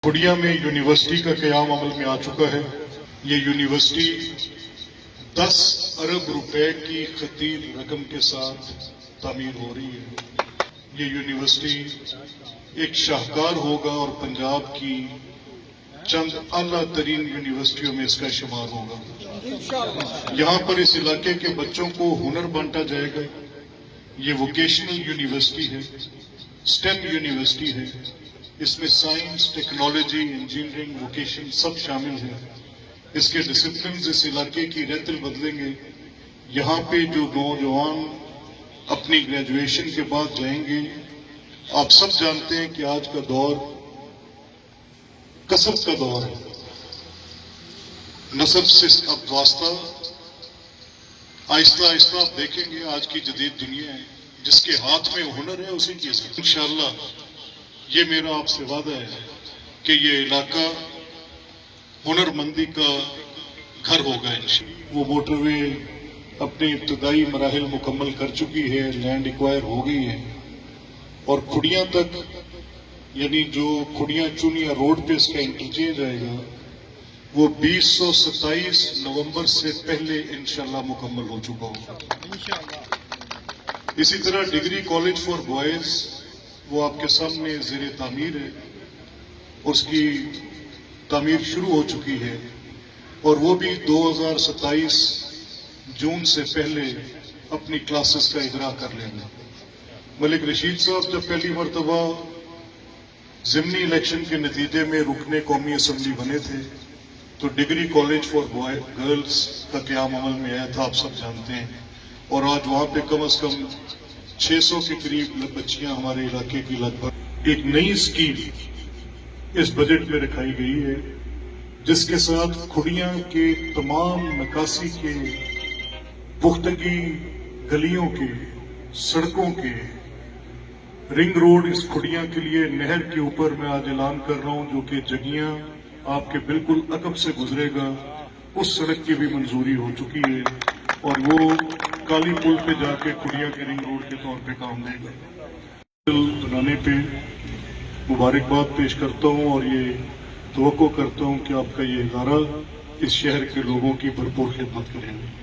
खुड़िया में यूनिवर्सिटी का क़याम अमल में आ चुका है। ये यूनिवर्सिटी 10 अरब रुपए की खतीर रकम के साथ तामीर हो रही है। ये यूनिवर्सिटी एक शाहकार होगा और पंजाब की चंद आला तरीन यूनिवर्सिटियों में इसका शुमार होगा। यहाँ पर इस इलाके के बच्चों को हुनर बांटा जाएगा। ये वोकेशनल यूनिवर्सिटी है, स्टेम यूनिवर्सिटी है। इसमें साइंस, टेक्नोलॉजी, इंजीनियरिंग, वोकेशन सब शामिल है। इसके डिसिप्लिन इस इलाके की रेतल बदलेंगे। यहाँ पे जो नौजवान अपनी ग्रेजुएशन के बाद जाएंगे, आप सब जानते हैं कि आज का दौर कसब का दौर है। नसब से अब वास्ता आहिस्ता आहिस्ता आप देखेंगे आज की जदीद दुनिया है, जिसके हाथ में हुनर है उसी की इज्जत। इंशाअल्लाह ये मेरा आपसे वादा है कि ये इलाका हुनरमंदी का घर होगा। वो मोटरवे अपने इब्तदाई मराहिल मुकम्मल कर चुकी है, लैंड एक्वायर हो गई है और खुड़िया तक, यानी जो खुड़िया चुनिया रोड पे इसका इंटरचेंज आएगा, वो 2027 नवंबर से पहले इंशाल्लाह मुकम्मल हो चुका होगा। इसी तरह डिग्री कॉलेज फॉर बॉयज वो आपके सामने ज़ेरे तामीर है, उसकी तामीर शुरू हो चुकी है और वो भी 2027 जून से पहले अपनी क्लासेस का इजरा कर लेंगे। मलिक रशीद साहब जब पहली मरतबा ज़िमनी इलेक्शन के नतीजे में रुकने कौमी असम्बली बने थे तो degree college for boy girls का क़याम अमल में आया था, आप सब जानते हैं। और आज वहाँ पे कम से कम 600 के करीब बच्चियां हमारे इलाके की लगभग एक नई स्कीम इस बजट में रखाई गई है, जिसके साथ खुड़िया के तमाम निकासी के, पुख्तगी गलियों के, सड़कों के, रिंग रोड इस खुड़िया के लिए नहर के ऊपर मैं आज ऐलान कर रहा हूं, जो कि जगियां आपके बिल्कुल अकब से गुजरेगा, उस सड़क की भी मंजूरी हो चुकी है और वो काली पुल पे जाके खुड़िया के रिंग रोड के तौर पे काम देगा। बनाने पे मुबारकबाद पेश करता हूँ और ये तवक्को करता हूँ कि आपका ये इदारा इस शहर के लोगों की भरपूर खिदमत करेंगे।